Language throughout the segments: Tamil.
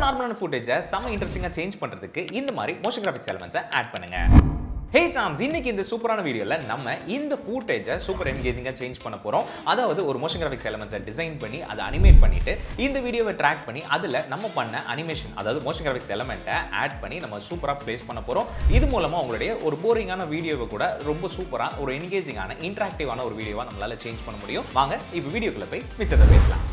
நார்மலான ஃபுட்டேஜை செம்ம இன்ட்ரெஸ்டிங்காக சேஞ்ச் பண்ணுறதுக்கு இந்த மாதிரி மோஷன் கிராஃபிக்ஸ் எலமெண்ட்ஸை ஆட் பண்ணுங்க. ஹே சாம்ஸ், இன்னைக்கு இந்த சூப்பரான வீடியோவில் நம்ம இந்த ஃபுட்டேஜை சூப்பர் என்கேஜிங்காக சேஞ்ச் பண்ண போகிறோம். அதாவது ஒரு மோஷன் கிராஃபிக்ஸ் எலமெண்ட்ஸை டிசைன் பண்ணி அதை அனிமேட் பண்ணிட்டு இந்த வீடியோவை ட்ராக் பண்ணி அதில் நம்ம பண்ண அனிமேஷன், அதாவது மோஷன் கிராஃபிக்ஸ் எலமெண்ட்டை ஆட் பண்ணி நம்ம சூப்பராக ப்ளேஸ் பண்ண போகிறோம். இது மூலமாக உங்களுடைய ஒரு போரிங்கான வீடியோவை கூட ரொம்ப சூப்பராக ஒரு என்கேஜிங்கான இன்ட்ராக்டிவான ஒரு வீடியோவாக நம்மளால் சேஞ்ச் பண்ண முடியும். வாங்க இப்போ வீடியோக்குள்ளே போய் மிச்சத்தை பேசலாம்.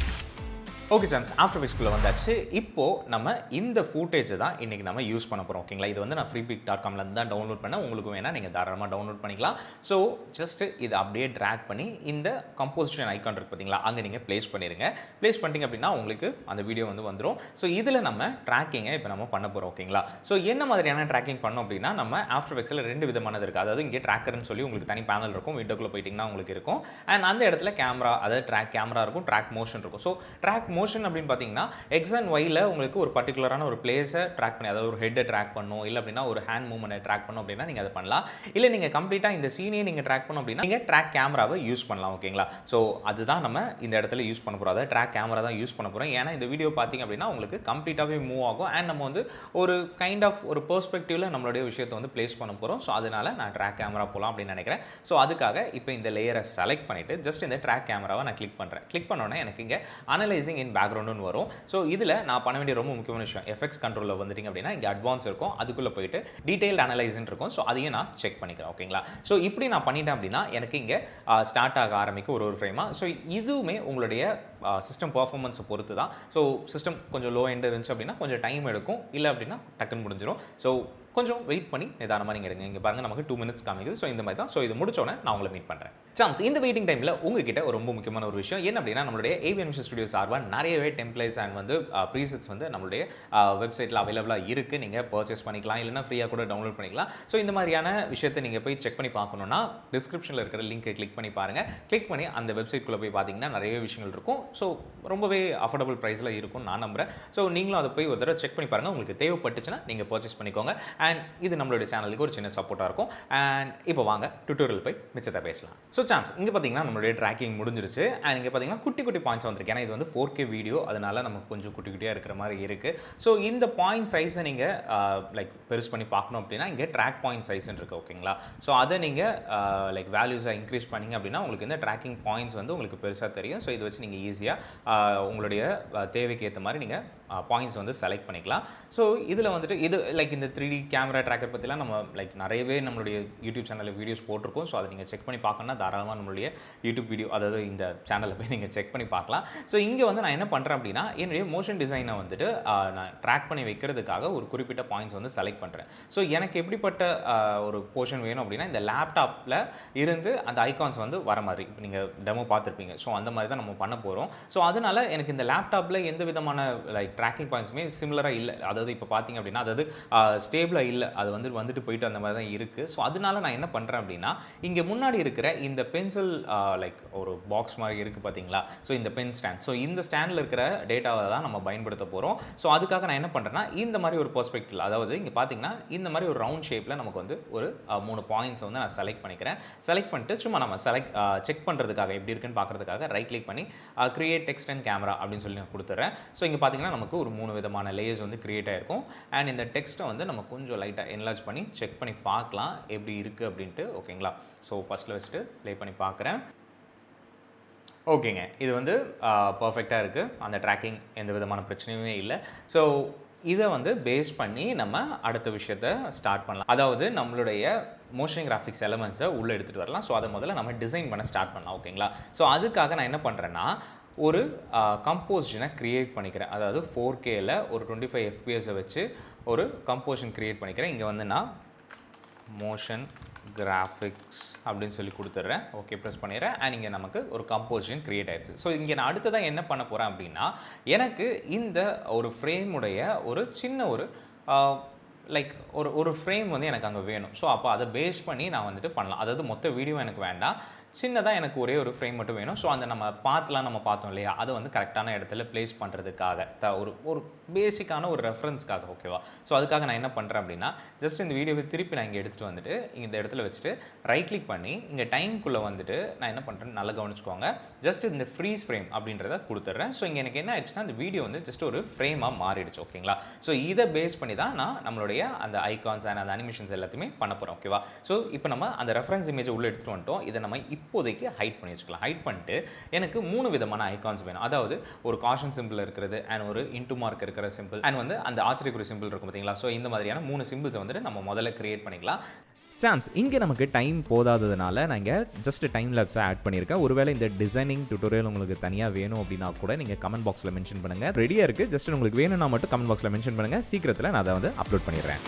ஓகே சாம்ஸ், ஆஃப்டர் எஃபெக்ட்ஸ்குள்ளே வந்தாச்சு. இப்போது நம்ம இந்த ஃபுட்டேஜை தான் இன்றைக்கி நம்ம யூஸ் பண்ண போகிறோம். ஓகேங்களா, இது வந்து நான் freepik.comலேருந்து தான் டவுன்லோட் பண்ணேன். உங்களுக்கு வேணால் நீங்கள் தாராளமாக டவுன்லோட் பண்ணிக்கலாம். ஸோ ஜஸ்ட்டு இதை அப்படியே ட்ராக் பண்ணி இந்த கம்போசிஷன் ஐக்கான் இருக்குது பார்த்தீங்களா, அங்கே நீங்கள் ப்ளேஸ் பண்ணிடுங்க. ப்ளேஸ் பண்ணிட்டீங்க அப்படின்னா உங்களுக்கு அந்த வீடியோ வந்து வந்துடும். ஸோ இதில் நம்ம ட்ராக்கிங்கை இப்போ நம்ம பண்ண போகிறோம். ஓகேங்களா, ஸோ என்ன மாதிரியான ட்ராக்கிங் பண்ணோம் அப்படின்னா, நம்ம ஆஃப்டர் எஃபெக்ட்ஸில் ரெண்டு விதமானது இருக்குது. அதாவது இங்கே ட்ராக்கர்னு சொல்லி உங்களுக்கு தனி பேனல் இருக்கும், விண்டோக்குள்ளே போயிட்டிங்கன்னா உங்களுக்கு இருக்கும். அண்ட் அந்த இடத்துல கேமரா, அதாவது ட்ராக் கேமரா இருக்கும், ட்ராக் மோஷன் இருக்கும். ஸோ ட்ராக் மோஷன் அப்படின்னு பார்த்தீங்கன்னா எக்ஸ் அண்ட் ஒய்ல உங்களுக்கு ஒரு பர்டிகுலரான ஒரு பிளேஸை ட்ராக் பண்ணி, அதாவது ஒரு ஹெட்டை ட்ராக் பண்ணணும், இல்லை அப்படின்னா ஒரு ஹேண்ட் மூவ்மெண்ட்டை ட்ராக் பண்ணணும் அப்படின்னா நீங்கள் அதை பண்ணலாம். இல்லை நீங்கள் கம்ப்ளீட்டாக இந்த சீனையே நீங்கள் ட்ராக் பண்ணணும் அப்படின்னா நீங்கள் ட்ராக் கேமராவை யூஸ் பண்ணலாம். ஓகேங்களா, ஸோ அதுதான் நம்ம இந்த இடத்துல யூஸ் பண்ண போகிறோம். அதாவது ட்ராக் கேமரா தான் யூஸ் பண்ண போகிறோம். ஏன்னா இந்த வீடியோ பார்த்தீங்க அப்படின்னா உங்களுக்கு கம்ப்ளீட்டாகவே மூவ் ஆகும். அண்ட் நம்ம வந்து ஒரு கைண்ட் ஆஃப் ஒரு பெர்ஸ்பெக்டிவ்ல நம்மளுடைய விஷயத்தை வந்து பிளேஸ் பண்ண போகிறோம். ஸோ அதனால நான் ட்ராக் கேமரா போகலாம் அப்படின்னு நினைக்கிறேன். ஸோ அதுக்காக இப்போ இந்த லேயரை செலக்ட் பண்ணிவிட்டு ஜஸ்ட் இந்த ட்ராக் கேமராவை நான் கிளிக் பண்ணுறேன். கிளிக் பண்ணோன்னே எனக்கு இங்கே அனலைசிங் இன் பேக்ரவுண்டுன்னு வரும். ஸோ இதில் நான் பண்ண வேண்டிய ரொம்ப முக்கியமான விஷயம், எஃபெக்ட்ஸ் கண்ட்ரோலில் வந்துட்டிங்க அப்படின்னா இங்கே அட்வான்ஸ் இருக்கும், அதுக்குள்ளே போயிட்டு டீடைல்டு அனலைஸ்ன்னு இருக்கும். ஸோ அதையும் நான் செக் பண்ணிக்கிறேன். ஓகேங்களா, ஸோ இப்படி நான் பண்ணிட்டேன் அப்படின்னா எனக்கு இங்கே ஸ்டார்ட் ஆக ஆரம்பிக்கும் ஒரு ஃப்ரேமாக. ஸோ இதுவுமே உங்களுடைய சிஸ்டம் பர்ஃபார்மன்ஸை பொறுத்து தான். ஸோ சிஸ்டம் கொஞ்சம் லோ எண்ட் இருந்துச்சு அப்படின்னா கொஞ்சம் டைம் எடுக்கும், இல்லை அப்படின்னா டக்குன்னு முடிஞ்சிடும். ஸோ கொஞ்சம் வெயிட் பண்ணி நிதானமாக நீங்கள் எடுங்க. இங்கே பாருங்கள், நமக்கு 2 minutes காமிக்குது. ஸோ இந்த மாதிரி தான். ஸோ இது முடிச்சோன்னே நான் உங்களை மீட் பண்ணுறேன். சாம்ஸ், இந்த வெயிட்டிங் டைமில் உங்ககிட்ட ஒரு ரொம்ப முக்கியமான ஒரு விஷயம் என்ன அப்படின்னா, நம்மளுடைய AV Animation Studio சார்பாக நிறையவே டெம்ப்ளேட்ஸ் அண்ட் வந்து ப்ரீசெட்ஸ் வந்து நம்மளுடைய வெப்சைட்டில் அவைலபிளாக இருக்குது. நீங்கள் பர்ச்சேஸ் பண்ணிக்கலாம், இல்லைனா ஃப்ரீயாக கூட டவுன்லோட் பண்ணிக்கலாம். ஸோ இந்த மாதிரியான விஷயத்தை நீங்கள் போய் செக் பண்ணி பார்க்கணுன்னா டிஸ்கிரிப்ஷனில் இருக்கிற லிங்கை கிளிக் பண்ணி பாருங்கள். கிளிக் பண்ணி அந்த வெப்சைட்குள்ளே போய் பார்த்தீங்கன்னா நிறைய விஷயங்கள் இருக்கும். ஸோ ரொம்பவே அஃபோர்டபுள் ப்ரைஸில் இருக்கும் நான் நம்புகிறேன். ஸோ நீங்களும் அதை போய் ஒரு தடவை செக் பண்ணி பாருங்கள். உங்களுக்கு தேவைப்பட்டுச்சுன்னா நீங்கள் பர்ச்சேஸ் பண்ணிக்கோங்க. அண்ட் இது நம்மளுடைய சேனலுக்கு ஒரு சின்ன சப்போர்ட்டாக இருக்கும். அண்ட் இப்போ வாங்க டுட்டோரியல் போய் மிச்சத்தை பேசலாம். ஸோ சாம்ஸ், இங்கே பார்த்தீங்கன்னா நம்மளுடைய ட்ராக்கிங் முடிஞ்சிருச்சு. அண்ட் இங்கே பார்த்தீங்கன்னா குட்டி குட்டி பாயிண்ட்ஸ் வந்திருக்கு. ஏன்னா இது வந்து 4K வீடியோ, அதனால நமக்கு கொஞ்சம் குட்டி குட்டியாக இருக்கிற மாதிரி இருக்குது. ஸோ இந்த பாயிண்ட் சைஸை நீங்கள் லைக் பெருசு பண்ணி பார்க்கணும் அப்படின்னா இங்கே ட்ராக் பாயிண்ட் சைஸ்ன்னு இருக்குது. ஓகேங்களா, ஸோ அதை நீங்கள் லைக் வேல்யூஸை இன்க்ரீஸ் பண்ணிங்க அப்படின்னா உங்களுக்கு இந்த ட்ராக்கிங் பாயிண்ட்ஸ் வந்து உங்களுக்கு பெருசாக தெரியும். ஸோ இதை வச்சு நீங்கள் ஈஸியாக உங்களுடைய தேவைக்கு ஏற்ற மாதிரி நீங்கள் பாயிண்ட்ஸ் வந்து செலக்ட் பண்ணிக்கலாம். ஸோ இதில் வந்துட்டு இது லைக் இந்த 3D கேமரா ட்ராக்கர் பற்றிலாம் நம்ம லைக் நிறையவே நம்மளுடைய யூடியூப் சேனலில் வீடியோஸ் போட்டிருக்கோம். ஸோ அதை நீங்கள் செக் பண்ணி பார்க்கணுன்னா தாராளமாக நம்மளுடைய யூடியூப் வீடியோ, அதாவது இந்த சேனலில் போய் நீங்கள் செக் பண்ணி பார்க்கலாம். ஸோ இங்கே வந்து நான் என்ன பண்ணுறேன் அப்படின்னா, என்னுடைய மோஷன் டிசைனை வந்துட்டு நான் ட்ராக் பண்ணி வைக்கிறதுக்காக ஒரு குறிப்பிட்ட பாயிண்ட்ஸ் வந்து செலக்ட் பண்ணுறேன். ஸோ எனக்கு எப்படிப்பட்ட ஒரு போர்ஷன் வேணும் அப்படின்னா, இந்த லேப்டாப்பில் இருந்து அந்த ஐகான்ஸ் வந்து வர மாதிரி இப்போ நீங்கள் டெமோ பார்த்துருப்பீங்க. ஸோ அந்த மாதிரி தான் நம்ம பண்ண போகிறோம். ஸோ அதனால் எனக்கு இந்த லேப்டாப்பில் எந்த விதமான லைக் ட்ராக்கிங் பாயிண்ட்ஸுமே சிமிலராக இல்லை. அதாவது இப்போ பார்த்தீங்க அப்படின்னா அதாவது ஸ்டேபிளாக இல்லை, அது வந்துட்டு போயிட்டு அந்த மாதிரி தான் இருக்குது. ஸோ அதனால நான் என்ன பண்ணுறேன் அப்படின்னா, இங்கே முன்னாடி இருக்கிற இந்த பென்சில் லைக் ஒரு பாக்ஸ் மாதிரி இருக்குது பார்த்தீங்களா, ஸோ இந்த பென் ஸ்டாண்ட், ஸோ இந்த ஸ்டாண்டில் இருக்கிற டேட்டாவை தான் நம்ம பயன்படுத்த போகிறோம். ஸோ அதுக்காக நான் என்ன பண்ணுறேன்னா, இந்த மாதிரி ஒரு பெர்ஸ்பெக்டிவ், அதாவது இங்கே பார்த்தீங்கன்னா இந்த மாதிரி ஒரு ரவுண்ட் ஷேப்பில் நமக்கு வந்து ஒரு 3 பாயிண்ட்ஸ் வந்து நான் செலக்ட் பண்ணிக்கிறேன். செலக்ட் பண்ணிட்டு சும்மா நம்ம செக் பண்ணுறதுக்காக எப்படி இருக்குன்னு பார்க்குறதுக்காக ரைட் கிளிக் பண்ணி கிரியேட் டெக்ஸ்ட் அண்ட் கேமரா அப்படின்னு சொல்லி நான் கொடுத்துட்றேன். ஸோ இங்கே பார்த்தீங்கன்னா நமக்கு ஒரு 3 விதமான லேயர்ஸ் வந்து கிரியேட் ஆகிருக்கும். அண்ட் இந்த டெக்ஸ்ட்டை வந்து நம்ம கொஞ்சம் லைட்டாக என்லார்ஜ் பண்ணி செக் பண்ணி பார்க்கலாம் எப்படி இருக்குது அப்படின்ட்டு. ஓகேங்களா, ஸோ ஃபஸ்ட்டில் வச்சுட்டு ப்ளே பண்ணி பார்க்குறேன். ஓகேங்க, இது வந்து பர்ஃபெக்டாக இருக்குது. அந்த ட்ராக்கிங் எந்த விதமான பிரச்சனையுமே இல்லை. ஸோ இதை வந்து பேஸ் பண்ணி நம்ம அடுத்த விஷயத்தை ஸ்டார்ட் பண்ணலாம். அதாவது நம்மளுடைய மோஷன் கிராஃபிக்ஸ் எலமெண்ட்ஸை உள்ளே எடுத்துகிட்டு வரலாம். ஸோ அதை முதல்ல நம்ம டிசைன் பண்ண ஸ்டார்ட் பண்ணலாம். ஓகேங்களா, ஸோ அதுக்காக நான் என்ன பண்ணுறேன்னா, ஒரு கம்போசிஷனை க்ரியேட் பண்ணிக்கிறேன். அதாவது 4Kல ஒரு 25 FPS வச்சு ஒரு கம்போசிஷன் க்ரியேட் பண்ணிக்கிறேன். இங்கே வந்து நான் மோஷன் கிராஃபிக்ஸ் அப்படின்னு சொல்லி கொடுத்துட்றேன். ஓகே, ப்ரெஸ் பண்ணிடுறேன். அண்ட் இங்கே நமக்கு ஒரு கம்போசிஷன் க்ரியேட் ஆயிடுச்சு. ஸோ இங்கே நான் அடுத்ததான் என்ன பண்ண போகிறேன் அப்படின்னா, எனக்கு இந்த ஒரு ஃப்ரேமுடைய ஒரு சின்ன ஒரு லைக் ஒரு ஃப்ரேம் வந்து எனக்கு அங்கே வேணும். ஸோ அப்போ அதை பேஸ் பண்ணி நான் வந்துட்டு பண்ணலாம். அதாவது மொத்த வீடியோ எனக்கு வேண்டாம், சின்னதாக எனக்கு ஒரே ஒரு ஃப்ரேம் மட்டும் வேணும். ஸோ அந்த நம்ம பாத்துலாம் நம்ம பார்த்தோம் இல்லையா, அதை வந்து கரெக்டான இடத்துல ப்ளேஸ் பண்ணுறதுக்காக ஒரு பேசிக்கான ஒரு ரெஃபரன்ஸ்க்காக. ஓகேவா? ஸோ அதுக்காக நான் என்ன பண்ணுறேன் அப்படின்னா, ஜஸ்ட் இந்த வீடியோவை திருப்பி நான் இங்கே எடுத்துகிட்டு வந்துட்டு இந்த இடத்துல வச்சுட்டு ரைட் கிளிக் பண்ணி இங்கே டைம்குள்ளே வந்துட்டு நான் என்ன பண்ணுறேன்னு நல்லா கவனிச்சுக்கோங்க. ஜஸ்ட் இந்த ஃப்ரீஸ் ஃப்ரேம் அப்படின்றத கொடுத்துட்றேன். ஸோ இங்கே எனக்கு என்ன ஆயிடுச்சுன்னா, அந்த வீடியோ வந்து ஜஸ்ட் ஒரு ஃப்ரேமாக மாறிடுச்சு. ஓகேங்களா? ஸோ இதை பேஸ் பண்ணி தான் நான் நம்மளுடைய அந்த ஐகான்ஸ் அண்ட் அந்த அனிமேஷன்ஸ் எல்லாத்தையுமே பண்ண போகிறோம். ஓகேவா? ஸோ இப்போ நம்ம அந்த ரெஃபரன்ஸ் இமேஜை உள்ளே எடுத்துகிட்டு வந்துட்டோம். இதை நம்ம இப்போதைக்கு ஹைட் பண்ணி வச்சுக்கலாம். ஹைட் பண்ணிட்டு எனக்கு 3 விதமான ஐகான்ஸ் வேணும். அதாவது ஒரு காஷன் சிம்பிள் இருக்கிறது, அண்ட் ஒரு இன்டு மார்க் இருக்கிற சிம்பிள், அண்ட் வந்து அந்த ஆச்சரியக்குறி சிம்பிள் இருக்கும் பார்த்தீங்களா. ஸோ இந்த மாதிரியான 3 சிம்பிள்ஸை வந்துட்டு நம்ம முதல்ல கிரியேட் பண்ணிக்கலாம். சாம்ஸ், இங்கே நமக்கு டைம் போதாததுனால நான் இங்கே ஜஸ்ட் டைம் லேப்ஸை ஆட் பண்ணியிருக்கேன். ஒருவேளை இந்த டிசைனிங் டியூட்டோரியல் உங்களுக்கு தனியாக வேணும் அப்படின்னா கூட நீங்கள் கமெண்ட் பாக்ஸில் மென்ஷன் பண்ணுங்கள். ரெடியாக இருக்குது. ஜஸ்ட் உங்களுக்கு வேணும்னா மட்டும் கமெண்ட் பாக்ஸில் மென்ஷன் பண்ணுங்கள். சீக்கிரத்தில் நான் அதை வந்து அப்லோட் பண்ணிடுறேன்.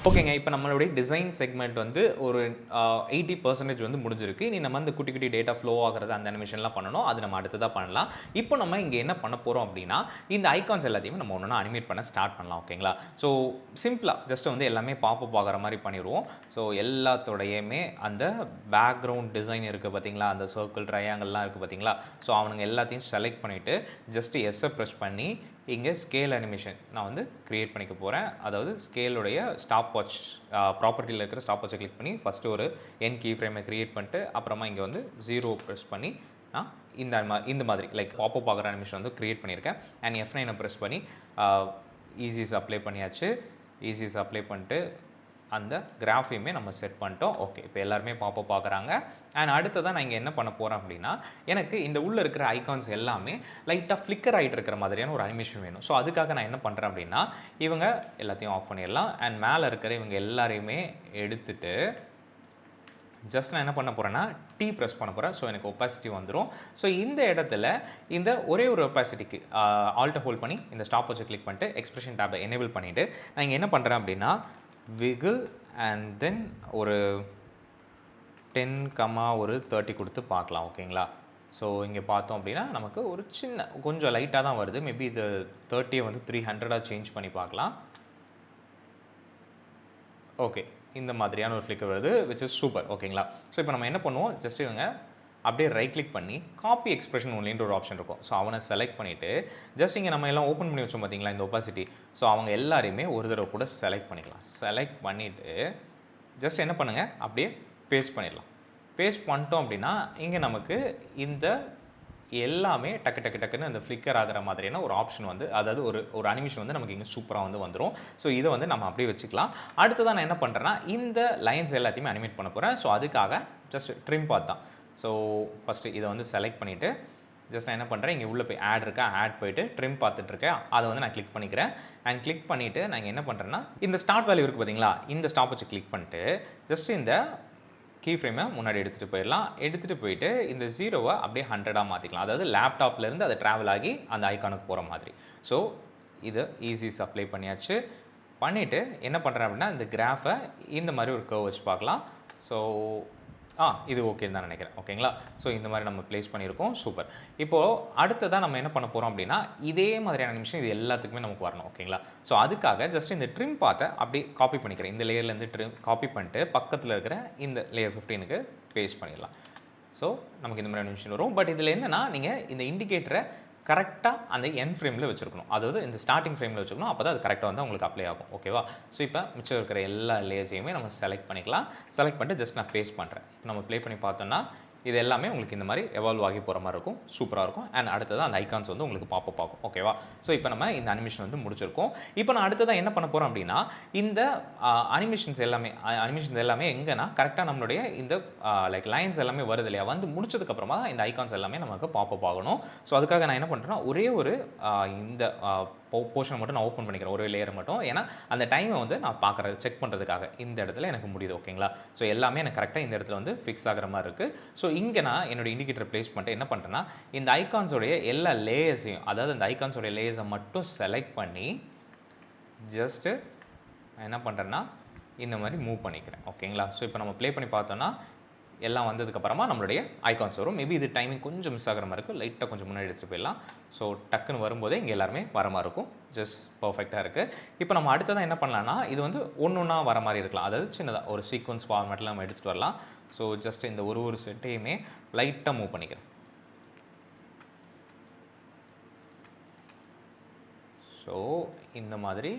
ஓகேங்க, இப்போ நம்மளுடைய டிசைன் செக்மெண்ட் வந்து ஒரு 80% வந்து முடிஞ்சிருக்கு. இனி நம்ம அந்த குட்டி குட்டி டேட்டா ஃப்ளோ ஆகிறது அந்த அனிமேஷன்லாம் பண்ணணும். அது நம்ம அடுத்ததாக பண்ணலாம். இப்போ நம்ம இங்கே என்ன பண்ண போகிறோம் அப்படின்னா, இந்த ஐகான்ஸ் எல்லாத்தையுமே நம்ம ஒன்று அனிமேட் பண்ண ஸ்டார்ட் பண்ணலாம். ஓகேங்களா? ஸோ சிம்பிளாக ஜஸ்ட் வந்து எல்லாமே பாப்பப் ஆகிற மாதிரி பண்ணிடுவோம். ஸோ எல்லாத்தோடையுமே அந்த பேக்ரவுண்ட் டிசைன் இருக்குது பார்த்தீங்களா, அந்த சர்க்கிள் ட்ரையாங்கல்லாம் இருக்குது பார்த்தீங்களா. ஸோ அவனுங்க எல்லாத்தையும் செலக்ட் பண்ணிவிட்டு ஜஸ்ட் எஸ்ஸை ப்ரெஸ் பண்ணி இங்கே ஸ்கேல் அனிமேஷன் நான் வந்து க்ரியேட் பண்ணிக்க போகிறேன். அதாவது ஸ்கேலுடைய ஸ்டாப் வாட்ச் ப்ராப்பர்ட்டியில் இருக்கிற ஸ்டாப் வாட்சை கிளிக் பண்ணி ஃபஸ்ட்டு ஒரு என் கீ ஃப்ரேமை க்ரியேட் பண்ணிட்டு அப்புறமா இங்கே வந்து 0 ப்ரெஸ் பண்ணி நான் இந்த மாதிரி லைக் பாப்பப் ஆகிற அனிமேஷன் வந்து க்ரியேட் பண்ணியிருக்கேன். அண்ட் F9 ப்ரெஸ் பண்ணி ஈஸிஸ் அப்ளை பண்ணியாச்சு. ஈஸிஸ் அப்ளை பண்ணிட்டு அந்த கிராஃபையுமே நம்ம செட் பண்ணிட்டோம். ஓகே, இப்போ எல்லாருமே பாப்பப் ஆகுறாங்க. அண்ட் அடுத்ததான் நான் இங்கே என்ன பண்ண போகிறேன் அப்படின்னா, எனக்கு இந்த உள்ளே இருக்கிற ஐகான்ஸ் எல்லாமே லைட்டாக ஃப்ளிக்கர் ஆகிட்டு இருக்கிற மாதிரியான ஒரு அனிமேஷன் வேணும். ஸோ அதுக்காக நான் என்ன பண்ணுறேன் அப்படின்னா, இவங்க எல்லாத்தையும் ஆஃப் பண்ணிடலாம். அண்ட் மேலே இருக்கிற இவங்க எல்லாரையுமே எடுத்துட்டு ஜஸ்ட் நான் என்ன பண்ண போகிறேன்னா T ப்ரெஸ் பண்ண போகிறேன். ஸோ எனக்கு ஒப்பாசிட்டி வந்துடும். ஸோ இந்த இடத்துல இந்த ஒரே ஒரு ஒப்பாசிட்டிக்கு ஆல்ட்டை ஹோல்ட் பண்ணி இந்த ஸ்டாப் வாட்சை கிளிக் பண்ணிட்டு எக்ஸ்பிரஷன் டேப்பை எனேபிள் பண்ணிவிட்டு நான் இங்கே என்ன பண்ணுறேன் அப்படின்னா, wiggle and then ஒரு 10, ஒரு 30 கொடுத்து பார்க்கலாம். ஓகேங்களா? ஸோ இங்கே பார்த்தோம் அப்படின்னா நமக்கு ஒரு சின்ன கொஞ்சம் லைட்டாக தான் வருது. மேபி இது 30 வந்து 300 சேஞ்ச் பண்ணி பார்க்கலாம். ஓகே, இந்த மாதிரியான ஒரு ஃப்ளிக்கர் வருது, விச் இஸ் சூப்பர். ஓகேங்களா? ஸோ இப்போ நம்ம என்ன பண்ணுவோம், ஜஸ்ட் இவங்க அப்படியே ரைட் கிளிக் பண்ணி காப்பி எக்ஸ்பிரஷன் ஒன்லின்ற ஒரு ஆப்ஷன் இருக்கும். ஸோ அவனை செலக்ட் பண்ணிவிட்டு ஜஸ்ட் இங்கே நம்ம எல்லாம் ஓப்பன் பண்ணி வச்சோம் பார்த்தீங்களா இந்த ஒப்பாசிட்டி. ஸோ அவங்க எல்லாரையுமே ஒரு தடவை கூட செலக்ட் பண்ணிக்கலாம். செலக்ட் பண்ணிவிட்டு ஜஸ்ட் என்ன பண்ணுங்கள், அப்படியே பேஸ்ட் பண்ணிடலாம். பேஸ்ட் பண்ணிட்டோம் அப்படின்னா இங்கே நமக்கு இந்த எல்லாமே டக்குன்னு அந்த ஃப்ளிக்கர் ஆகிற மாதிரியான ஒரு ஆப்ஷன் வந்து, அதாவது ஒரு அனிமேஷன் வந்து நமக்கு இங்கே சூப்பராக வந்து வந்துடும். ஸோ இதை வந்து நம்ம அப்படியே வச்சுக்கலாம். அடுத்ததான் நான் என்ன பண்ணுறேன்னா, இந்த லைன்ஸ் எல்லாத்தையுமே அனிமேட் பண்ண போகிறேன். ஸோ அதுக்காக ஜஸ்ட் ட்ரிம் பார்ட் தான். ஸோ ஃபஸ்ட்டு இதை வந்து செலக்ட் பண்ணிவிட்டு ஜஸ்ட் நான் என்ன பண்ணுறேன், இங்கே உள்ளே போய் ஆட் இருக்கா, ஆட் போய்ட்டு ட்ரிம் பார்த்துட்ருக்கேன். அதை வந்து நான் கிளிக் பண்ணிக்கிறேன். அண்ட் கிளிக் பண்ணிவிட்டு நான் இங்கே என்ன பண்ணுறேன்னா, இந்த ஸ்டார்ட் வேல்யூ இருக்குது பார்த்தீங்களா, இந்த ஸ்டாப் வச்சு கிளிக் பண்ணிட்டு ஜஸ்ட் இந்த கீ ஃப்ரேமை முன்னாடி எடுத்துகிட்டு போயிடலாம். எடுத்துகிட்டு போயிட்டு இந்த 0வை அப்படியே 100ஆக மாற்றிக்கலாம். அதாவது லேப்டாப்லேருந்து அதை ட்ராவல் ஆகி அந்த ஐக்கானுக்கு போகிற மாதிரி. ஸோ இது ஈஸிஸ் அப்ளை பண்ணியாச்சு. பண்ணிவிட்டு என்ன பண்ணுறேன் அப்படின்னா, இந்த கிராஃபை இந்த மாதிரி ஒரு கர்வ் வச்சு பார்க்கலாம். ஸோ இது ஓகேன்னு தான் நினைக்கிறேன். ஓகேங்களா? ஸோ இந்த மாதிரி நம்ம ப்ளேஸ் பண்ணியிருக்கோம். சூப்பர். இப்போது அடுத்ததான் நம்ம என்ன பண்ண போகிறோம் அப்படின்னா, இதே மாதிரியான நிமிஷம் இது எல்லாத்துக்குமே நமக்கு வரணும். ஓகேங்களா? ஸோ அதுக்காக ஜஸ்ட் இந்த ட்ரிம் பார்த்தை அப்படியே காப்பி பண்ணிக்கிறேன். இந்த லேயர்லேருந்து ட்ரிம் காப்பி பண்ணிட்டு பக்கத்தில் இருக்கிற இந்த லேயர் 15க்கு பேஸ்ட் பண்ணிடலாம். ஸோ நமக்கு இந்த மாதிரி நிமிஷம் வரும். பட் இதில் என்னென்னா, நீங்கள் இந்த இண்டிகேட்டரை கரெக்டாக அந்த என் ஃப்ரேமில் வச்சுருக்கணும். அதாவது இந்த ஸ்டார்டிங் ஃப்ரேமில் வச்சுக்கணும். அப்போ தான் அது கரெக்டாக வந்து உங்களுக்கு அப்ளை ஆகும். ஓகேவா? ஸோ இப்போ மிச்சம் இருக்கிற எல்லா லேயர்ஸையுமே நம்ம செலக்ட் பண்ணிக்கலாம். செலக்ட் பண்ணிட்டு ஜஸ்ட் நான் பேஸ்ட் பண்ணுறேன். நம்ம ப்ளே பண்ணி பார்த்தோன்னா இது எல்லாமே உங்களுக்கு இந்த மாதிரி எவால்வ் ஆகி போகிற மாதிரி இருக்கும். சூப்பராக இருக்கும். அண்ட் அடுத்தது அந்த ஐகான்ஸ் வந்து உங்களுக்கு பாப்பப் ஆகும். ஓகேவா? ஸோ இப்போ நம்ம இந்த அனிமேஷன் வந்து முடிச்சிருக்கோம். இப்போ நான் அடுத்ததான் என்ன பண்ண போகிறோம் அப்படின்னா, இந்த அனிமேஷன்ஸ் எல்லாமே எங்கன்னா கரெக்டாக நம்மளுடைய இந்த லைக் லைன்ஸ் எல்லாமே வருது இல்லையா, வந்து முடிச்சதுக்கப்புறமா இந்த ஐகான்ஸ் எல்லாமே நமக்கு பாப்பப் ஆகணும். ஸோ அதுக்காக நான் என்ன பண்ணுறேன்னா, ஒரே ஒரு இந்த போர்ஷனை மட்டும் நான் ஓப்பன் பண்ணிக்கிறேன், ஒரே லேயரை மட்டும். ஏன்னா அந்த டைமை வந்து நான் செக் பண்ணுறதுக்காக இந்த இடத்துல எனக்கு முடியுது. ஓகேங்களா? ஸோ எல்லாமே எனக்கு கரெக்டாக இந்த இடத்துல வந்து ஃபிக்ஸ் ஆகிற மாதிரி இருக்குது. ஸோ இங்கே நான் என்னோட இண்டிகேட்டர் ப்ளேஸ் பண்ணிட்டு என்ன பண்ணுறேன்னா, இந்த ஐகான்ஸோடைய எல்லா லேயர்ஸையும், அதாவது இந்த ஐகான்ஸோடைய லேயர்ஸை மட்டும் செலக்ட் பண்ணி ஜஸ்ட்டு நான் என்ன பண்ணுறேன்னா இந்த மாதிரி மூவ் பண்ணிக்கிறேன். ஓகேங்களா? ஸோ இப்போ நம்ம ப்ளே பண்ணி பார்த்தோன்னா எல்லாம் வந்ததுக்கப்புறமா நம்மளுடைய ஐகான்ஸ் வரும். மேபி இது டைமிங் கொஞ்சம் மிஸ் ஆகிற மாதிரி இருக்கும். லைட்டாக கொஞ்சம் முன்னாடி எடுத்துகிட்டு போயிடலாம். ஸோ டக்குன்னு வரும்போதே இங்கே எல்லாருமே வர மாதிரி இருக்கும். ஜஸ்ட் பர்ஃபெக்டாக இருக்குது. இப்போ நம்ம அடுத்ததான் என்ன பண்ணலாம்னா, இது வந்து ஒன்றா வர மாதிரி இருக்கலாம். அதாவது சின்னதாக ஒரு சீக்வன்ஸ் ஃபார்மேட்டில் நம்ம எடுத்துகிட்டு வரலாம். ஸோ ஜஸ்ட் இந்த ஒரு செட்டையுமே லைட்டாக மூவ் பண்ணிக்கிறேன். ஸோ இந்த மாதிரி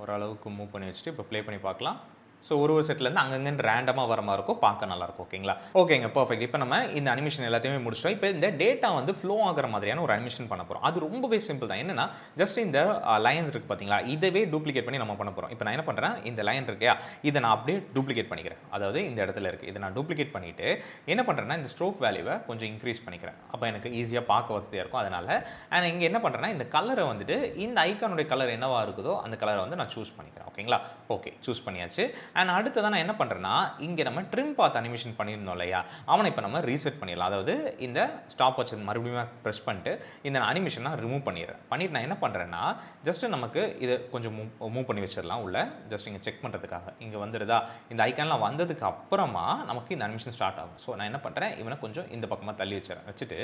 ஓரளவுக்கு மூவ் பண்ணி வச்சுட்டு இப்போ ப்ளே பண்ணி பார்க்கலாம். ஸோ ஒரு செட்லேருந்து அங்கங்கே ரேண்டமாக வர மாதிரி இருக்கும். பார்க்க நல்லாயிருக்கும். ஓகேங்களா? ஓகேங்க, பர்ஃபெக்ட். இப்போ நம்ம இந்த அனிமேஷன் எல்லாத்தையுமே முடிச்சிட்டோம். இப்போ இந்த டேட்டா வந்து ஃப்ளோ ஆகிற மாதிரியான ஒரு அனிமேஷன் பண்ண போகிறோம். அது ரொம்பவே சிம்பிள் தான். என்னென்னா ஜஸ்ட் இந்த லைன்ஸ் இருக்குது பார்த்தீங்களா, இதவே டூப்ளிகேட் பண்ணி நம்ம பண்ண போகிறோம். இப்போ நான் என்ன பண்ணுறேன், இந்த லைன் இருக்கையா, இதை நான் அப்படியே டூப்ளிகேட் பண்ணிக்கிறேன். அதாவது இந்த இடத்துல இருக்குது, இதை நான் டூப்ளிகேட் பண்ணிவிட்டு என்ன பண்ணுறேன்னா, இந்த ஸ்ட்ரோக் வேல்யூவை கொஞ்சம் இன்க்ரீஸ் பண்ணிக்கிறேன். அப்போ எனக்கு ஈஸியாக பார்க்க வசதியாக இருக்கும். அதனால் நான் இங்கே என்ன பண்ணுறேன்னா, இந்த கலரை வந்துட்டு இந்த ஐக்கானுடைய கலர் என்னவா இருக்குதோ அந்த கலரை வந்து நான் சூஸ் பண்ணிக்கிறேன். ஓகேங்களா? ஓகே, சூஸ் பண்ணியாச்சு. அண்ட் அடுத்ததான் நான் என்ன பண்ணுறேன்னா, இங்கே நம்ம ட்ரிம் பாத் அனிமேஷன் பண்ணியிருந்தோம் இல்லையா, அவனை இப்போ நம்ம ரீசெட் பண்ணிடலாம். அதாவது இந்த ஸ்டாப் வாட்ச் மறுபடியும் ப்ரெஸ் பண்ணிட்டு இந்த அனிமேஷன் நான் ரிமூவ் பண்ணிடுறேன். பண்ணிட்டு நான் என்ன பண்ணுறேன்னா, ஜஸ்ட் நமக்கு இதை கொஞ்சம் மூவ் பண்ணி வச்சிடலாம் உள்ள. ஜஸ்ட் இங்கே செக் பண்ணுறதுக்காக இங்கே வந்துடுதா, இந்த ஐக்கான்லாம் வந்ததுக்கு அப்புறமா நமக்கு இந்த அனிமேஷன் ஸ்டார்ட் ஆகும். ஸோ நான் என்ன பண்ணுறேன், இவனை கொஞ்சம் இந்த பக்கமாக தள்ளி வச்சுட்டு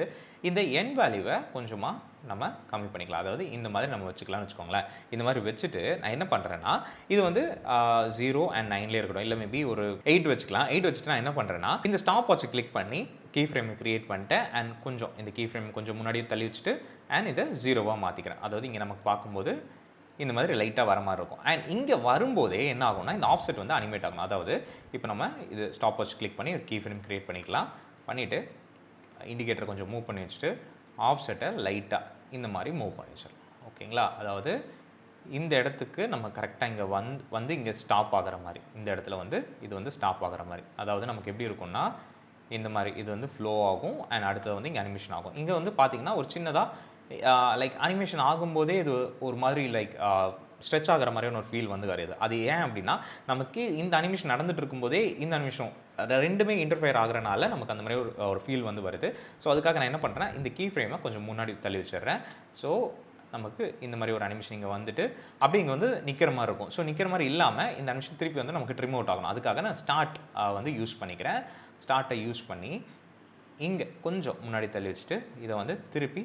இந்த என் வேல்யூவை கொஞ்சமாக நம்ம கம்மி பண்ணிக்கலாம். அதாவது இந்த மாதிரி நம்ம வச்சுக்கலாம்னு வச்சுக்கோங்களேன். இந்த மாதிரி வச்சுட்டு நான் என்ன பண்ணுறேன்னா, இது வந்து 0 and 9 இருக்கட்டும், இல்லை மேபி ஒரு 8 வச்சுக்கலாம். 8 வச்சுட்டு நான் என்ன பண்ணுறேன்னா, இந்த ஸ்டாப் வாட்சை கிளிக் பண்ணி கீ ஃப்ரேமை கிரியேட் பண்ணிட்டேன். அண்ட் கொஞ்சம் இந்த கீ ஃப்ரேம் கொஞ்சம் முன்னாடியே தள்ளி வச்சுட்டு அண்ட் இதை 0வாக மாற்றிக்கிறேன். அதாவது இங்கே நமக்கு பார்க்கும்போது இந்த மாதிரி லைட்டாக வர மாதிரி இருக்கும். அண்ட் இங்கே வரும்போதே என்ன ஆகும்னா, இந்த ஆஃப்செட் வந்து அனிமேட் ஆகும். அதாவது இப்போ நம்ம இது ஸ்டாப் வாட்ச் கிளிக் பண்ணி ஒரு கீ ஃப்ரேம் கிரியேட் பண்ணிக்கலாம். பண்ணிவிட்டு இண்டிகேட்டர் கொஞ்சம் மூவ் பண்ணி வச்சுட்டு ஆஃப்செட்டை லைட்டாக இந்த மாதிரி மூவ் பண்ணி வச்சிடலாம். ஓகேங்களா? அதாவது இந்த இடத்துக்கு நம்ம கரெக்டாக இங்கே வந்து இங்கே ஸ்டாப் ஆகிற மாதிரி, இந்த இடத்துல வந்து இது வந்து ஸ்டாப் ஆகிற மாதிரி. அதாவது நமக்கு எப்படி இருக்கும்னா, இந்த மாதிரி இது வந்து ஃப்ளோ ஆகும் அண்ட் அடுத்தது வந்து இங்கே அனிமேஷன் ஆகும். இங்கே வந்து பார்த்திங்கன்னா ஒரு சின்னதாக லைக் அனிமேஷன் ஆகும்போதே இது ஒரு மாதிரி லைக் ஸ்ட்ரெச் ஆகிற மாதிரியான ஒரு ஃபீல் வந்து வருது. அது ஏன் அப்படின்னா, நமக்கு இந்த அனிமேஷன் நடந்துட்டு இருக்கும்போதே இந்த அனிமேஷன் ரெண்டுமே இன்டர்ஃபியர் ஆகிறனால நமக்கு அந்த மாதிரி ஒரு ஃபீல் வந்து வருது. ஸோ அதுக்காக நான் என்ன பண்ணுறேன், இந்த கீ ஃப்ரேமை கொஞ்சம் முன்னாடி தள்ளி வச்சிடுறேன். ஸோ நமக்கு இந்த மாதிரி ஒரு அனிமேஷன் இங்கே வந்துட்டு அப்படி இங்கே வந்து நிற்கிற மாதிரி இருக்கும். ஸோ நிற்கிற மாதிரி இல்லாமல் இந்த அனிமேஷன் திருப்பி வந்து நமக்கு ட்ரிம் அவுட் ஆகணும். அதுக்காக நான் ஸ்டார்ட் வந்து யூஸ் பண்ணிக்கிறேன். ஸ்டார்ட்டை யூஸ் பண்ணி இங்கே கொஞ்சம் முன்னாடி தள்ளி வச்சுட்டு இதை வந்து திருப்பி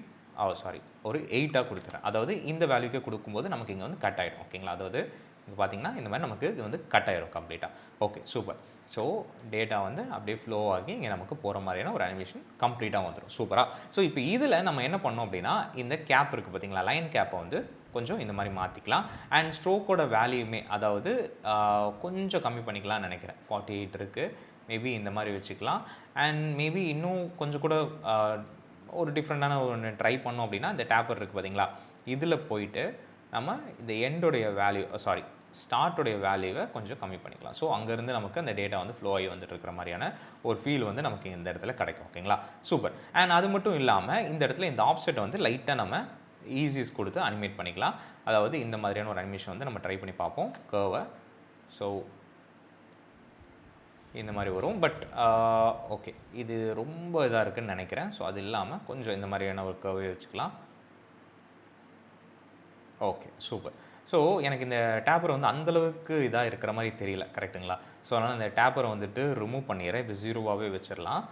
ஒரு 8ஆக கொடுத்துறேன். அதாவது இந்த வேல்யூக்கே கொடுக்கும்போது நமக்கு இங்கே வந்து கட் ஆகிடும். ஓகேங்களா? அதாவது இங்கே பார்த்தீங்கன்னா இந்த மாதிரி நமக்கு இது வந்து கட் ஆகிடும் கம்ப்ளீட்டாக. Okay, super. ஸோ டேட்டா வந்து அப்படியே ஃப்ளோ ஆகி இங்கே நமக்கு போகிற மாதிரியான ஒரு அனிமேஷன் கம்ப்ளீட்டாக வந்துடும். சூப்பராக. ஸோ இப்போ இதில் நம்ம என்ன பண்ணோம் அப்படின்னா, இந்த கேப் இருக்குது பார்த்தீங்களா, லைன் கேப்பை வந்து கொஞ்சம் இந்த மாதிரி மாற்றிக்கலாம். அண்ட் ஸ்ட்ரோக்கோட வேல்யூமே அதாவது கொஞ்சம் கம்மி பண்ணிக்கலாம்னு நினைக்கிறேன். 48 இருக்குது. மேபி இந்த மாதிரி வச்சுக்கலாம். அண்ட் மேபி இன்னும் கொஞ்சம் கூட ஒரு டிஃப்ரெண்ட்டான ஒன்று ட்ரை பண்ணோம் அப்படின்னா, இந்த டேப்பர் இருக்குது பார்த்தீங்களா, இதில் போயிட்டு நம்ம இந்த எண்டோடைய வேல்யூ ஸ்டார்ட்டுடைய வேல்யூவை கொஞ்சம் கம்மி பண்ணிக்கலாம். ஸோ அங்கேருந்து நமக்கு அந்த டேட்டா வந்து ஃப்ளோ ஆகி வந்துட்டு இருக்கிற மாதிரியான ஒரு ஃபீல் வந்து நமக்கு இந்த இடத்துல கிடைக்கும். ஓகேங்களா? சூப்பர். அண்ட் அது மட்டும் இல்லாமல் இந்த இடத்துல இந்த ஆஃப்செட் வந்து லைட்டாக நம்ம ஈஸிஸ் கொடுத்து அனிமேட் பண்ணிக்கலாம். அதாவது இந்த மாதிரியான ஒரு அனிமேஷன் வந்து நம்ம ட்ரை பண்ணி பார்ப்போம் கர்வை. ஸோ இந்த மாதிரி வரும். பட் ஓகே, இது ரொம்ப இதாக இருக்குதுன்னு நினைக்கிறேன். ஸோ அது இல்லாமல் கொஞ்சம் இந்த மாதிரியான ஒரு கர்வே வச்சுக்கலாம். Okay, super. ஸோ எனக்கு இந்த டேப்பர் வந்து அந்தளவுக்கு இதாக இருக்கிற மாதிரி தெரியல. கரெக்டுங்களா? ஸோ அதனால் இந்த டேப்பரை வந்துட்டு ரிமூவ் பண்ணிடுறேன். இது 0வாகவே வச்சிடலாம்.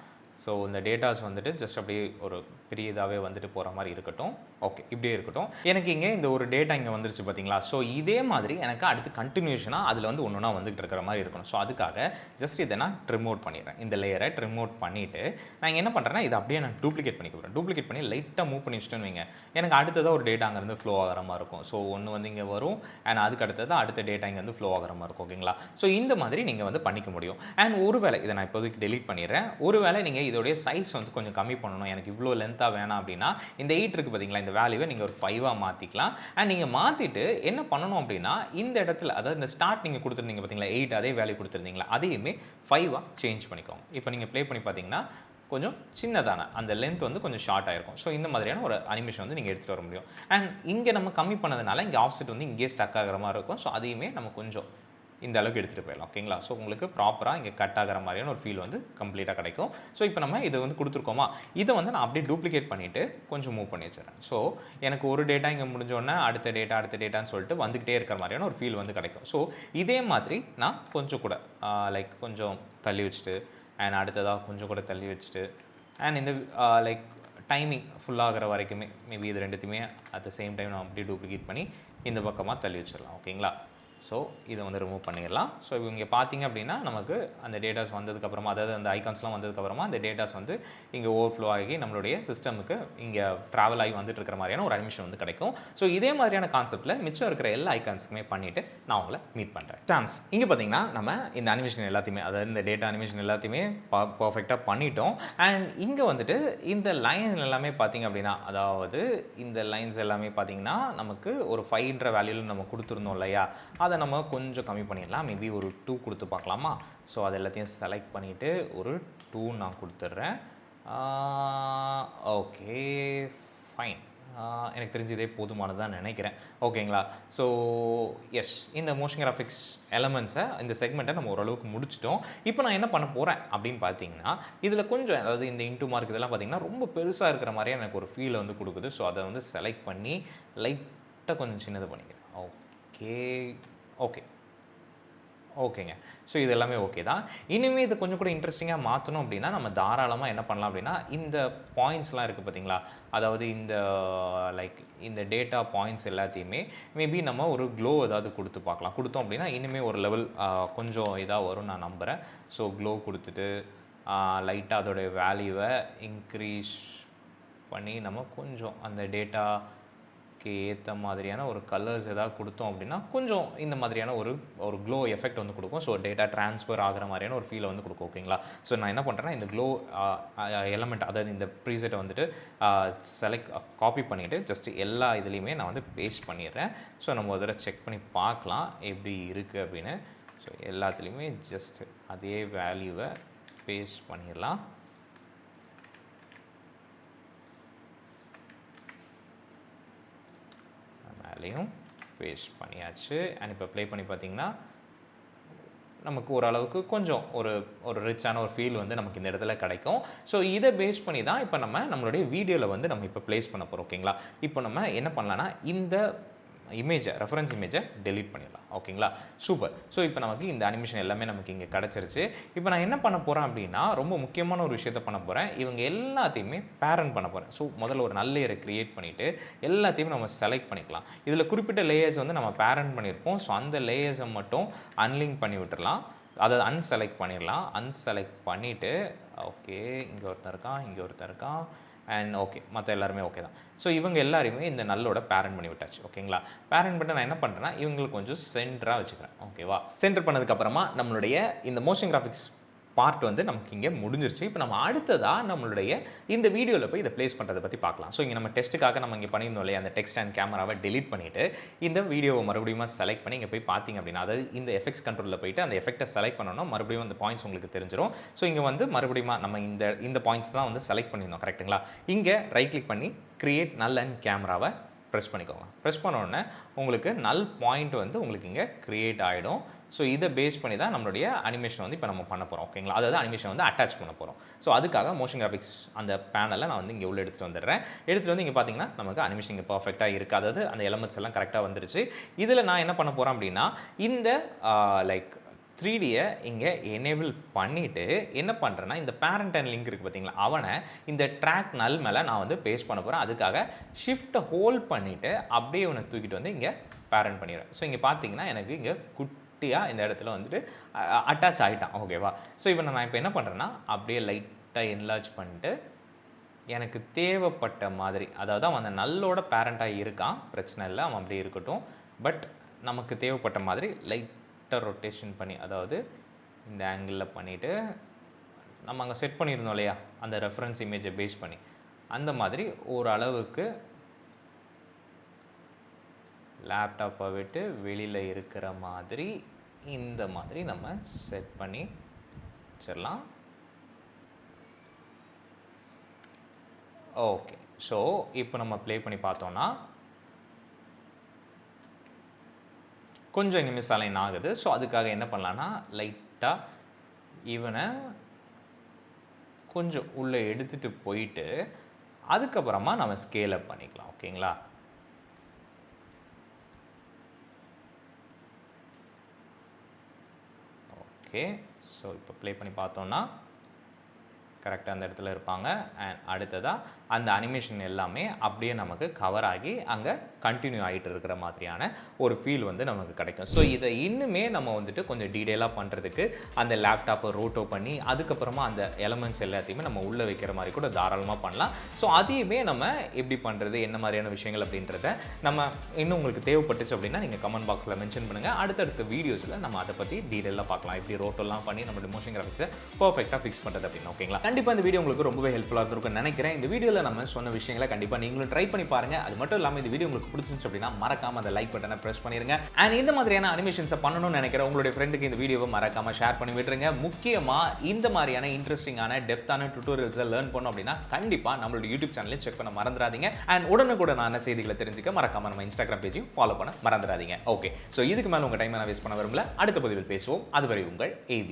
ஸோ இந்த டேட்டாஸ் வந்துட்டு ஜஸ்ட் அப்படியே ஒரு பெரிய இதாகவே வந்துட்டு போகிற மாதிரி இருக்கட்டும். ஓகே, இப்படியே இருக்கட்டும். எனக்கு இங்கே இந்த ஒரு டேட்டா இங்கே வந்துருச்சு பார்த்தீங்களா. ஸோ இதே மாதிரி எனக்கு அடுத்து கண்டினியூஷனாக அதில் வந்து ஒன்று வந்துட்டு இருக்கிற மாதிரி இருக்கணும். ஸோ அதுக்காக ஜஸ்ட் இதை நான் ட்ரிம் அவுட் பண்ணிடுறேன். இந்த லேயரை ட்ரிம் அவுட் பண்ணிவிட்டு நான் இங்கே என்ன பண்ணுறேன்னா, இதை அப்படியே நான் டூப்ளிகேட் பண்ணி கொடுக்குறேன். டூப்ளிகேட் பண்ணி லைட்டாக மூவ் பண்ணி வச்சுட்டேன்னு வைங்க, எனக்கு அடுத்ததாக ஒரு டேட்டா அங்கேருந்து ஃப்ளோ ஆகிற மாதிரி இருக்கும். ஸோ ஒன்று வந்து இங்கே வரும் அண்ட் அதுக்கு அடுத்தது அடுத்த டேட்டா இங்கே வந்து ஃப்ளோ ஆகிற மாதிரி இருக்கும். ஓகேங்களா? ஸோ இந்த மாதிரி நீங்கள் வந்து பண்ணிக்க முடியும். அண்ட் ஒருவேளை இதை நான் இப்போதைக்கு டெலீட் பண்ணிடுறேன். ஒருவேளை நீங்கள் இதோடைய சைஸ் வந்து கொஞ்சம் கம்மி பண்ணணும், எனக்கு இவ்வளோ லென்த்தாக வேணாம் அப்படின்னா, இந்த 8 இருக்குது பார்த்தீங்களா, இந்த வேல்யூவை நீங்கள் ஒரு 5ஆக மாற்றிக்கலாம். அண்ட் நீங்கள் மாற்றிட்டு என்ன பண்ணணும் அப்படின்னா, இந்த இடத்துல அதாவது இந்த ஸ்டார்ட் நீங்கள் கொடுத்துருந்தீங்க பார்த்தீங்களா 8, அதே வேல்யூ கொடுத்துருந்தீங்களா, அதையுமே 5ஆக சேஞ்ச் பண்ணிக்கோங்க. இப்போ நீங்கள் ப்ளே பண்ணி பார்த்தீங்கன்னா கொஞ்சம் சின்னதான அந்த லென்த் வந்து கொஞ்சம் ஷார்ட் ஆகிருக்கும். ஸோ இந்த மாதிரியான ஒரு அனிமேஷன் வந்து நீங்கள் எடுத்துகிட்டு வர முடியும். அண்ட் இங்கே நம்ம கம்மி பண்ணதுனால இங்கே ஆஃப்செட் வந்து இங்கே ஸ்டக் ஆகிற மாதிரி இருக்கும். ஸோ அதையுமே நம்ம கொஞ்சம் இந்த அளவுக்கு எடுத்துகிட்டு போயிடலாம் ஓகேங்களா. ஸோ உங்களுக்கு ப்ராப்பராக இங்கே கட் ஆகிற மாதிரியான ஒரு ஃபீல் வந்து கம்ப்ளீட்டாக கிடைக்கும். ஸோ இப்போ நம்ம இதை வந்து கொடுத்துருக்கோமா, இதை வந்து நான் அப்படியே டூப்ளிகேட் பண்ணிவிட்டு கொஞ்சம் மூவ் பண்ணி வச்சுறேன். ஸோ எனக்கு ஒரு டேட்டா இங்கே முடிஞ்சோடனே அடுத்த டேட்டான்னு சொல்லிட்டு வந்துக்கிட்டே இருக்கிற மாதிரியான ஒரு ஃபீல் வந்து கிடைக்கும். ஸோ இதே மாதிரி நான் கொஞ்சம் கூட லைக் கொஞ்சம் தள்ளி வச்சுட்டு அண்ட் அடுத்ததாக கொஞ்சம் கூட தள்ளி வச்சுட்டு அண்ட் இந்த லைக் டைமிங் ஃபுல்லாகிற வரைக்குமே மேபி இது ரெண்டுத்தையுமே அட் த சேம் டைம் நான் அப்படியே டூப்ளிகேட் பண்ணி இந்த பக்கமாக தள்ளி வச்சிடலாம் ஓகேங்களா. ஸோ இதை வந்து ரிமூவ் பண்ணிடலாம். ஸோ இங்கே பார்த்தீங்க அப்படின்னா நமக்கு அந்த டேட்டாஸ் வந்ததுக்கப்புறமா, அதாவது அந்த ஐகான்ஸ்லாம் வந்ததுக்கப்புறமா அந்த டேட்டாஸ் வந்து இங்கே ஓவர்ஃப்ளோ ஆகி நம்மளுடைய சிஸ்டமுக்கு இங்கே ட்ராவல் ஆகி வந்துட்டு இருக்கிற மாதிரியான ஒரு அனிமேஷன் வந்து கிடைக்கும். ஸோ இதே மாதிரியான கான்செப்ட்டில் மிச்சம் இருக்கிற எல்லா ஐகான்ஸுக்குமே பண்ணிவிட்டு நான் உங்களை மீட் பண்ணுறேன். சாம்ஸ் இங்கே பார்த்தீங்கன்னா நம்ம இந்த அனிமேஷன் எல்லாத்தையுமே, அதாவது இந்த டேட்டா அனிமேஷன் எல்லாத்தையுமே பர்ஃபெக்டாக பண்ணிட்டோம். அண்ட் இங்கே வந்துட்டு இந்த லைன் எல்லாமே பார்த்தீங்க அப்படின்னா, அதாவது இந்த லைன்ஸ் எல்லாமே பார்த்தீங்கன்னா நமக்கு ஒரு 5ன்ற வேல்யூவில் நம்ம கொடுத்துருந்தோம் இல்லையா, அதை நம்ம கொஞ்சம் கம்மி பண்ணிடலாம். மேபி ஒரு 2 கொடுத்து பார்க்கலாமா. ஸோ அது எல்லாத்தையும் செலக்ட் பண்ணிவிட்டு ஒரு 2 நான் கொடுத்துட்றேன். Okay fine. எனக்கு தெரிஞ்சு இதே போதுமானதான் நினைக்கிறேன் ஓகேங்களா. ஸோ எஸ், இந்த மோஷன் கிராஃபிக்ஸ் எலமெண்ட்ஸை இந்த செக்மெண்ட்டை நம்ம ஓரளவுக்கு முடிச்சிட்டோம். இப்போ நான் என்ன பண்ண போகிறேன் அப்படின்னு பார்த்தீங்கன்னா, இதில் கொஞ்சம் அதாவது இந்த இன்டூ மார்க் இதெல்லாம் பார்த்தீங்கன்னா ரொம்ப பெருசாக இருக்கிற மாதிரியே எனக்கு ஒரு ஃபீலை வந்து கொடுக்குது. ஸோ அதை வந்து செலக்ட் பண்ணி லைட்டாக கொஞ்சம் சின்னது பண்ணிக்கிறேன். ஓகே ஓகேங்க. ஸோ இது எல்லாமே ஓகே தான். இனிமேல் இது கொஞ்சம் கூட இன்ட்ரெஸ்டிங்காக மாற்றணும் அப்படின்னா நம்ம தாராளமாக என்ன பண்ணலாம் அப்படின்னா, இந்த பாயிண்ட்ஸ்லாம் இருக்குது பார்த்தீங்களா, அதாவது இந்த லைக் இந்த டேட்டா பாயிண்ட்ஸ் எல்லாத்தையுமே மேபி நம்ம ஒரு க்ளோ ஏதாவது கொடுத்து பார்க்கலாம். கொடுத்தோம் அப்படின்னா இனிமேல் ஒரு லெவல் கொஞ்சம் இதாக வரும் நான் நம்புகிறேன். ஸோ க்ளோ கொடுத்துட்டு லைட்டாக அதோடைய வேல்யூவை இன்க்ரீஸ் பண்ணி நம்ம கொஞ்சம் அந்த டேட்டா ஏற்ற மாதிரியான ஒரு கலர்ஸ் எதாவது கொடுத்தோம் அப்படின்னா கொஞ்சம் இந்த மாதிரியான ஒரு க்ளோ எஃபெக்ட் வந்து கொடுக்கும். ஸோ டேட்டா ட்ரான்ஸ்ஃபர் ஆகிற மாதிரியான ஒரு ஃபீலை வந்து கொடுக்கும் ஓகேங்களா. ஸோ நான் என்ன பண்ணுறேன்னா இந்த க்ளோ எலமெண்ட், அதாவது இந்த ப்ரீசெட்டை வந்துட்டு காப்பி பண்ணிவிட்டு ஜஸ்ட் எல்லா இதுலேயுமே நான் வந்து பேஸ்ட் பண்ணிடுறேன். ஸோ நம்ம ஒரு தடவை செக் பண்ணி பார்க்கலாம் எப்படி இருக்குது அப்படின்னு. ஸோ எல்லாத்துலேயுமே ஜஸ்ட் அதே வேல்யூவை பேஸ்ட் பண்ணிடலாம். மேலேயும் பேஸ்ட் பண்ணியாச்சு. அண்ட் இப்போ ப்ளே பண்ணி பார்த்தீங்கன்னா நமக்கு ஓரளவுக்கு கொஞ்சம் ஒரு ரிச்சான ஒரு ஃபீல் வந்து நமக்கு இந்த இடத்துல கிடைக்கும். ஸோ இதை பேஸ் பண்ணி தான் இப்போ நம்மளுடைய வீடியோவில் வந்து நம்ம இப்போ ப்ளேஸ் பண்ண போகிறோம் ஓகேங்களா. இப்போ நம்ம என்ன பண்ணலான்னா இந்த ரெஃபரன்ஸ் இமேஜை டெலீட் பண்ணிடலாம் ஓகேங்களா. சூப்பர். ஸோ இப்போ நமக்கு இந்த அனிமேஷன் எல்லாமே நமக்கு இங்கே கிடச்சிருச்சு. இப்போ நான் என்ன பண்ண போகிறேன் அப்படின்னா ரொம்ப முக்கியமான ஒரு விஷயத்த பண்ண போகிறேன். இவங்க எல்லாத்தையுமே பேரண்ட் பண்ண போகிறேன். ஸோ முதல்ல ஒரு நல்ல லேயரை க்ரியேட் பண்ணிவிட்டு எல்லாத்தையுமே நம்ம செலக்ட் பண்ணிக்கலாம். இதில் குறிப்பிட்ட லேயர்ஸ் வந்து நம்ம பேரண்ட் பண்ணியிருப்போம். ஸோ அந்த லேயர்ஸை மட்டும் அன்லிங்க் பண்ணி விட்டுடலாம், அதை அன்செலக்ட் பண்ணிடலாம். அன்செலக்ட் பண்ணிவிட்டு ஓகே இங்கே ஒருத்தர் இருக்கான் அண்ட் ஓகே மற்ற எல்லாருமே ஓகே தான். ஸோ இவங்க எல்லாருமே இந்த நல்லோட பேரண்ட் பண்ணி விட்டாச்சு ஓகேங்களா. பேரண்ட் பண்ண நான் என்ன பண்ணுறேன்னா இவங்களுக்கு கொஞ்சம் சென்டராக வச்சுக்கிறேன் ஓகேவா. சென்டர் பண்ணதுக்கப்புறமா நம்மளுடைய இந்த மோஷன் கிராஃபிக்ஸ் பார்ட் வந்து நமக்கு இங்கே முடிஞ்சிருச்சு. இப்போ நம்ம அடுத்ததாக நம்மளுடைய இந்த வீடியோவில் போய் இதை ப்ளேஸ் பண்ணுறதை பற்றி பார்க்கலாம். ஸோ இங்கே நம்ம டெஸ்ட்டுக்காக நம்ம இங்கே பண்ணியிருந்தோம் இல்லையா, அந்த டெக்ஸ்ட் அண்ட் கேமராவை டெலிட் பண்ணிவிட்டு இந்த வீடியோவை மறுபடியும் செலக்ட் பண்ணி இங்கே போய் பார்த்தீங்க அப்படின்னா, அதாவது இந்த எஃபெக்ட்ஸ் கண்ட்ரோலில் போயிட்டு அந்த எஃபெக்ட்டை செலக்ட் பண்ணணும். மறுபடியும் அந்த பாயிண்ட்ஸ் உங்களுக்கு தெரிஞ்சிடும். ஸோ இங்கே வந்து மறுபடியும் நம்ம இந்த பாயிண்ட்ஸ் தான் வந்து செலக்ட் பண்ணியிருந்தோம் கரெக்ட்டுங்களா. இங்கே ரைட் கிளிக் பண்ணி கிரியேட் நல் அண்ட் கேமராவை ப்ரெஸ் பண்ணிக்கோங்க. ப்ரெஸ் பண்ணோடனே உங்களுக்கு நல் பாயிண்ட் வந்து உங்களுக்கு இங்கே க்ரியேட் ஆகிடும். ஸோ இதை பேஸ் பண்ணி தான் நம்மளுடைய அனிமேஷன் வந்து இப்போ நம்ம பண்ண போகிறோம் ஓகேங்களா. அதாவது அனிமேஷன் வந்து அட்டாச் பண்ண போகிறோம். ஸோ அதுக்காக மோஷன் கிராஃபிக்ஸ் அந்த பேனலை நான் வந்து இங்கே உள்ள எடுத்துகிட்டு வந்துடுறேன். எடுத்துகிட்டு வந்து இங்கே பார்த்தீங்கன்னா நமக்கு அனிமேஷன் இங்கே பர்ஃபெக்டாக இருக்குது, அதாவது அந்த எலமெண்ட்ஸ் எல்லாம் கரெக்டாக வந்துருச்சு. இதில் நான் என்ன பண்ண போகிறேன் அப்படின்னா இந்த லைக் 3Dயை இங்கே எனேபிள் பண்ணிவிட்டு என்ன பண்ணுறேன்னா இந்த பேரண்ட் அண்ட் லிங்க் இருக்குது பார்த்தீங்களா, அவனை இந்த ட்ராக் நல் மேலே நான் வந்து பேஸ்ட் பண்ண போகிறேன். அதுக்காக ஷிஃப்ட்டை ஹோல்ட் பண்ணிவிட்டு அப்படியே இவனை தூக்கிட்டு வந்து இங்கே பேரண்ட் பண்ணிடுறேன். ஸோ இங்கே பார்த்தீங்கன்னா எனக்கு இங்கே குட்டியாக இந்த இடத்துல வந்துட்டு அட்டாச் ஆகிட்டான் ஓகேவா. ஸோ இவனை நான் இப்போ என்ன பண்ணுறேன்னா அப்படியே லைட்டாக என்லார்ஜ் பண்ணிட்டு எனக்கு தேவைப்பட்ட மாதிரி, அதாவது அவன் அந்த நல்லோட பேரண்ட்டாக இருக்கான், பிரச்சனை இல்லை, அவன் அப்படியே இருக்கட்டும். பட் நமக்கு தேவைப்பட்ட மாதிரி ரொட்டேஷன் பண்ணி, அதாவது இந்த ஆங்கிளில் பண்ணிவிட்டு நம்ம அங்கே செட் பண்ணியிருந்தோம் இல்லையா அந்த ரெஃபரன்ஸ் இமேஜை பேஸ் பண்ணி, அந்த மாதிரி ஓரளவுக்கு லேப்டாப்பை விட்டு வெளியில் இருக்கிற மாதிரி இந்த மாதிரி நம்ம செட் பண்ணி வச்சிடலாம். ஓகே. ஸோ இப்போ நம்ம ப்ளே பண்ணி பார்த்தோன்னா கொஞ்சம் இங்கே மிஸ் அலைன் ஆகுது. ஸோ அதுக்காக என்ன பண்ணலான்னா லைட்டாக இவனை கொஞ்சம் உள்ளே எடுத்துகிட்டு போயிட்டு அதுக்கப்புறமா நம்ம ஸ்கேல் அப் பண்ணிக்கலாம். ஓகேங்களா? ஓகே, ஸோ இப்போ ப்ளே பண்ணி பார்த்தோன்னா கரெக்டாக அந்த இடத்துல இருப்பாங்க. அண்ட் அடுத்ததாக அந்த அனிமேஷன் எல்லாமே அப்படியே நமக்கு கவர் ஆகி அங்கே கண்டினியூ ஆகிட்டு இருக்கிற மாதிரியான ஒரு ஃபீல் வந்து நமக்கு கிடைக்கும். ஸோ இதை இன்னுமே நம்ம வந்துட்டு கொஞ்சம் டீட்டெயிலாக பண்ணுறதுக்கு அந்த லேப்டாப்பை ரோட்டோ பண்ணி அதுக்கப்புறமா அந்த எலமெண்ட்ஸ் எல்லாத்தையுமே நம்ம உள்ளே வைக்கிற மாதிரி கூட தாராளமாக பண்ணலாம். ஸோ அதையுமே நம்ம எப்படி பண்ணுறது, என்ன மாதிரியான விஷயங்கள் அப்படின்றத நம்ம இன்னும் உங்களுக்கு தேவைப்பட்டுச்சு அப்படின்னா நீங்கள் கமெண்ட் பாக்ஸில் மென்ஷன் பண்ணுங்கள். அடுத்தடுத்த வீடியோஸில் நம்ம அதை பற்றி டீட்டெயிலாக பார்க்கலாம், எப்படி ரோட்டோலாம் பண்ணி நம்மளோட மோஷன் கிராஃபிக்ஸை பர்ஃபெக்டாக ஃபிக்ஸ் பண்ணுறது அப்படின்னு. ஓகேங்களா? கண்டிப்பாக இந்த வீடியோ உங்களுக்கு ரொம்பவே ஹெல்ப்ஃபுல்லாக இருந்திருக்கும்னு நினைக்கிறேன். இந்த வீடியோவில் நம்ம சொன்ன விஷயங்களை கண்டிப்பாக நீங்களும் ட்ரை பண்ணி பாருங்கள். அது மட்டும் இல்லாமல் இந்த வீடியோ உங்களுக்கு பிடிச்சிருந்துச்சு அப்படின்னா மறக்காம அந்த லைக் பட்டனை ப்ரெஸ் பண்ணிருங்க. அண்ட் இந்த மாதிரியான அனிமேஷன்ஸை பண்ணணும்னு நினைக்கிற உங்களுடைய ஃப்ரெண்டுக்கு இந்த வீடியோவை மறக்காம ஷேர் பண்ணி விட்டுருங்க. முக்கியமாக இந்த மாதிரியான இன்ட்ரெஸ்டிங்கான டெப்த்தான டியூட்டோரியல்ஸை லேர்ன் பண்ணணும் அப்படின்னா கண்டிப்பாக நம்மளோட யூடியூப் சேனலையும் செக் பண்ண மறந்துடாதீங்க. அண்ட் உடனுக்குடனான செய்திகளை தெரிஞ்சுக்க மறக்காம நம்ம இன்ஸ்டாகிராம் பேஜையும் ஃபாலோ பண்ண மறந்துடாதீங்க. ஓகே, ஸோ இதுக்கு மேலே உங்கள் டைமை நான் வேஸ்ட் பண்ண விரும்பல. அடுத்த பதிவில் பேசுவோம். அதுவரை உங்கள் AB.